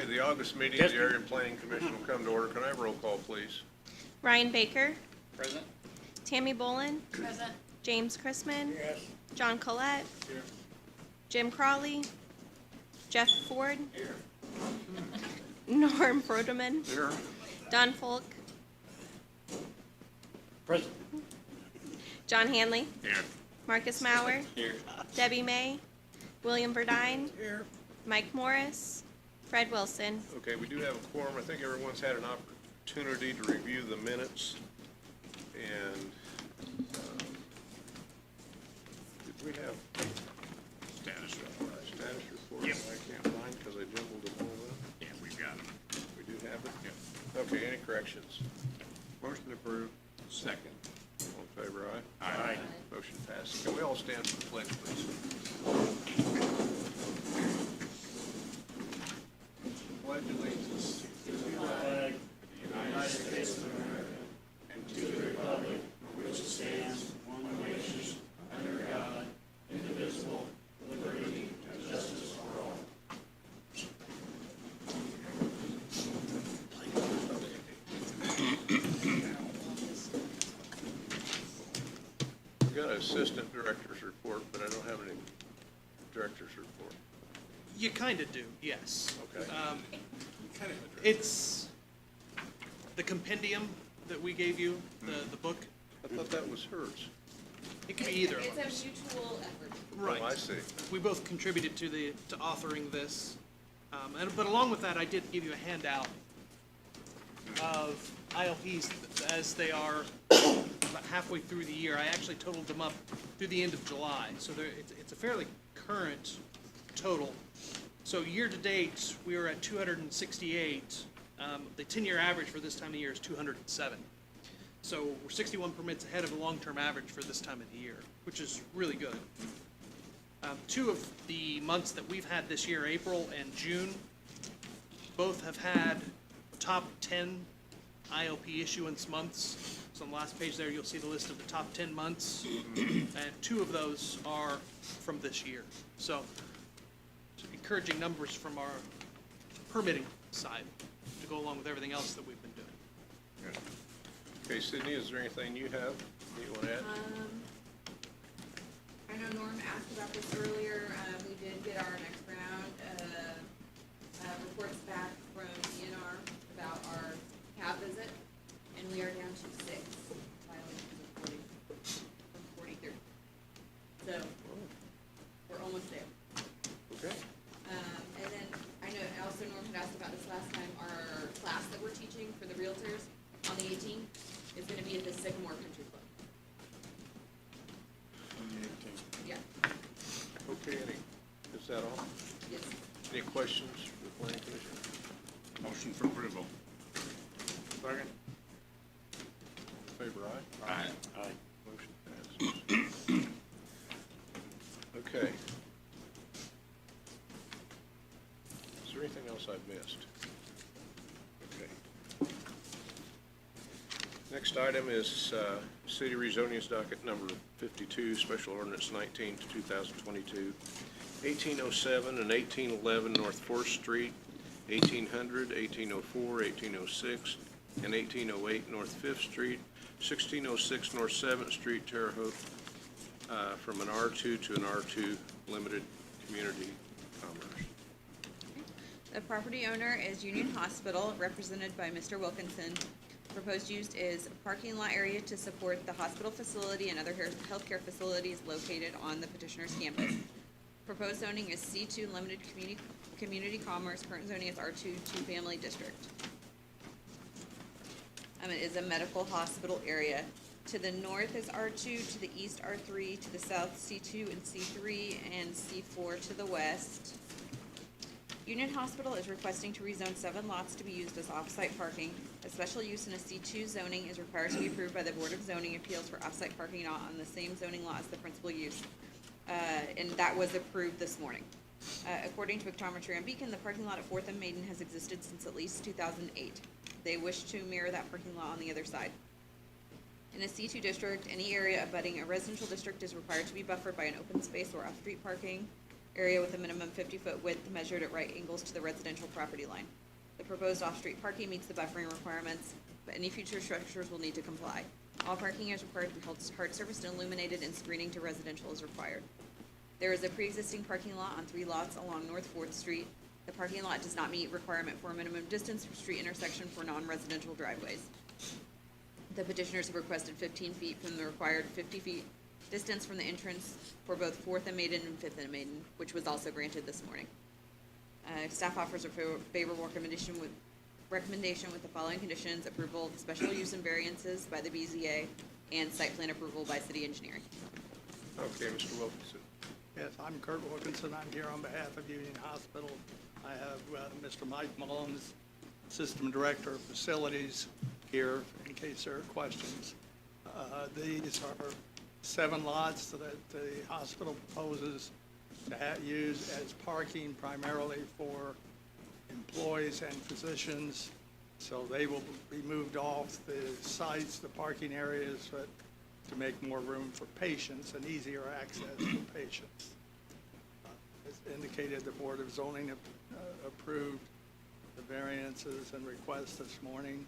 Okay, the August meeting of the Area Planning Commission will come to order. Can I have a roll call, please? Ryan Baker, Present. Tammy Bolin, Present. James Chrisman, Yes. John Collette, Here. Jim Crawley, Jeff Ford, Here. Norm Brodeman, Here. Don Folk, Present. John Hanley, Here. Marcus Mauer, Here. Debbie May, William Verdine, Here. Mike Morris, Fred Wilson. Okay, we do have a quorum. I think everyone's had an opportunity to review the minutes. And, did we have status report? Status report? Yep. I can't find because I jumbled them all up. Yeah, we've got them. We do have it? Yep. Okay, any corrections? Motion approved. Second. All in favor, aye? Aye. Motion passes. Can we all stand for the pledge, please? Pledge allegiance to the flag of the United States of America and to the republic for which it stands, one nation, under God, indivisible, with liberty and justice for all. We've got an assistant director's report, but I don't have any director's report. You kind of do, yes. Okay. It's the compendium that we gave you, the book. I thought that was hers. It could be either of It's us. a mutual effort. Right. Oh, I see. We both contributed to authoring this. But along with that, I did give you a handout of ILPs as they are about halfway through the year. I actually totaled them up through the end of July, so it's a fairly current total. So year-to-date, we are at 268. The 10-year average for this time of year is 207. So we're 61 permits ahead of the long-term average for this time of the year, which is really good. Two of the months that we've had this year, April and June, both have had top 10 ILP issuance months. So on the last page there, you'll see the list of the top 10 months, and two of those are from this year. So encouraging numbers from our permitting side to go along with everything else that we've been doing. Okay, Sydney, is there anything you have that you want to add? I know Norm asked about this earlier. We did get our next round reports back from DNR about our cab visit, and we are down to 6 violations of 40 from 43. So we're almost there. Okay. And then I know also Norm had asked about this last time. Our class that we're teaching for the realtors on the 18th is going to be at the Sycamore Country Club. Yeah. Okay, is that all? Yes. Any questions for the planning commission? Motion for approval. Second. Favor aye? Aye. Aye. Motion passes. Okay. Is there anything else I've missed? Okay. Next item is City Rezonings Docket Number 52, Special Ordinance 19 to 2022, 1807 and 1811 North 4th Street, 1800, 1804, 1806, and 1808 North 5th Street, 1606 North 7th Street, Terre Haute, from an R2 to an R2 Limited Community Commerce. The property owner is Union Hospital, represented by Mr. Wilkinson. Proposed use is a parking lot area to support the hospital facility and other healthcare facilities located on the petitioner's campus. Proposed zoning is C2 Limited Community Commerce. Current zoning is R2 two-family district. It is a medical hospital area. To the north is R2, to the east R3, to the south C2 and C3, and C4 to the west. Union Hospital is requesting to rezone 7 lots to be used as off-site parking. A special use in a C2 zoning is required to be approved by the Board of Zoning Appeals for off-site parking not on the same zoning lot as the principal use. And that was approved this morning. According to Pictometry on Beacon, the parking lot at 4th and Maiden has existed since at least 2008. They wish to mirror that parking lot on the other side. In a C2 district, any area abutting a residential district is required to be buffered by an open space or off-street parking. area with a minimum 50-foot width measured at right angles to the residential property line. The proposed off-street parking meets the buffering requirements, but any future structures will need to comply. All parking is required to be hard surfaced and illuminated, and screening to residential is required. There is a pre-existing parking lot on 3 lots along North Fourth Street. The parking lot does not meet requirement for a minimum distance from street intersection for non-residential driveways. The petitioners have requested 15 feet from the required 50 feet distance from the entrance for both Fourth and Maiden and Fifth and Maiden, which was also granted this morning. Staff offers a favorable recommendation with the following conditions: approval of special use and variances by the BZA, and site plan approval by city engineering. Okay, Mr. Wilkinson. Yes, I'm Kurt Wilkinson. I'm here on behalf of Union Hospital. I have Mr. Mike Malone's System Director of Facilities here in case there are questions. These are 7 lots that the hospital proposes to use as parking primarily for employees and physicians. So they will be moved off the sites, the parking areas, to make more room for patients and easier access for patients. As indicated, the Board of Zoning approved the variances and requests this morning.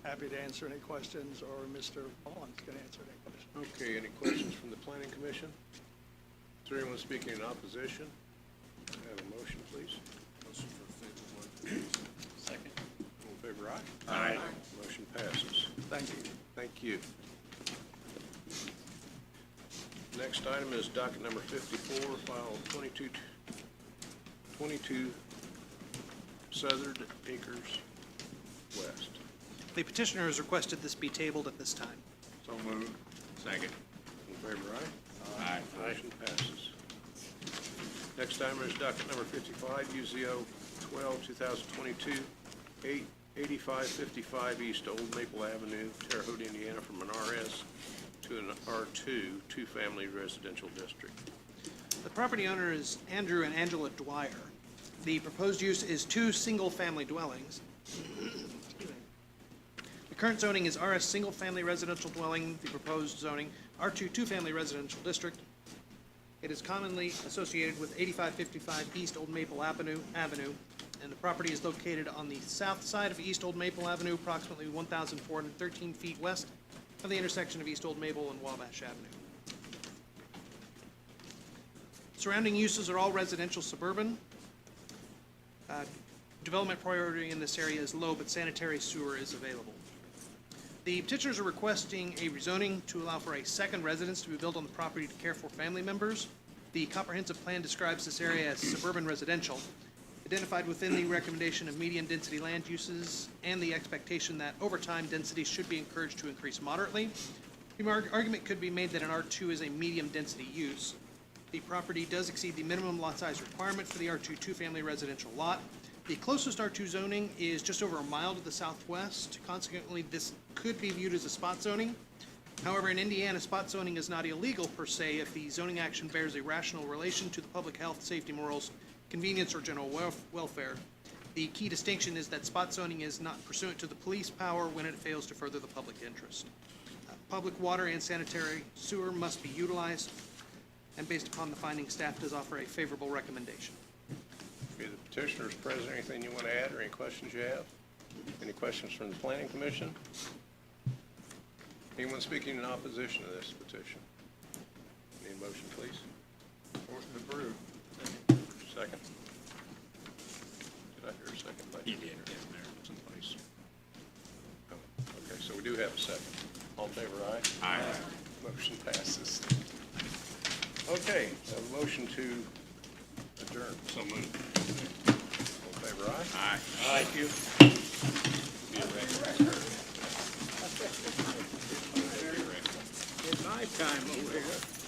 Happy to answer any questions, or Mr. Mullins can answer any questions. Okay, any questions from the Planning Commission? Is there anyone speaking in opposition? Have a motion, please. Motion for favorable. Second. All in favor, aye? Aye. Motion passes. Thank you. Thank you. Next item is docket number 54, file 22 Southern Acres West. The petitioner has requested this be tabled at this time. So moved. Second. All in favor, aye? Aye. Motion passes. Next item is docket number 55, UZO 12-2022, 8555 East Old Maple Avenue, Terre Haute, Indiana, from an RS to an R2, 2-family residential district. The property owner is Andrew and Angela Dwyer. The proposed use is 2 single-family dwellings. The current zoning is RS single-family residential dwelling, the proposed zoning R2 2-family residential district. It is commonly associated with 8555 East Old Maple Avenue, and the property is located on the south side of East Old Maple Avenue, approximately 1,413 feet west of the intersection of East Old Maple and Wabash Avenue. Surrounding uses are all residential suburban. Development priority in this area is low, but sanitary sewer is available. The petitioners are requesting a rezoning to allow for a second residence to be built on the property to care for family members. The comprehensive plan describes this area as suburban residential, identified within the recommendation of medium density land uses and the expectation that over time density should be encouraged to increase moderately. The argument could be made that an R2 is a medium density use. The property does exceed the minimum lot size requirement for the R2 2-family residential lot. The closest R2 zoning is just over a mile to the southwest. Consequently, this could be viewed as a spot zoning. However, in Indiana, spot zoning is not illegal per se if the zoning action bears a rational relation to the public health, safety, morals, convenience, or general welfare. The key distinction is that spot zoning is not pursuant to the police power when it fails to further the public interest. Public water and sanitary sewer must be utilized, and based upon the findings, staff does offer a favorable recommendation. Okay, the petitioners present, anything you want to add or any questions you have? Any questions from the Planning Commission? Anyone speaking in opposition to this petition? Need a motion, please? Motion approved. Second. Did I hear a second? By You did, yes, Mayor. someplace? Oh, okay, so we do have a second. All in favor, aye? Aye. Motion passes. Okay, so a motion to adjourn. So moved. All in favor, aye? Aye. Thank you. It's nighttime over here.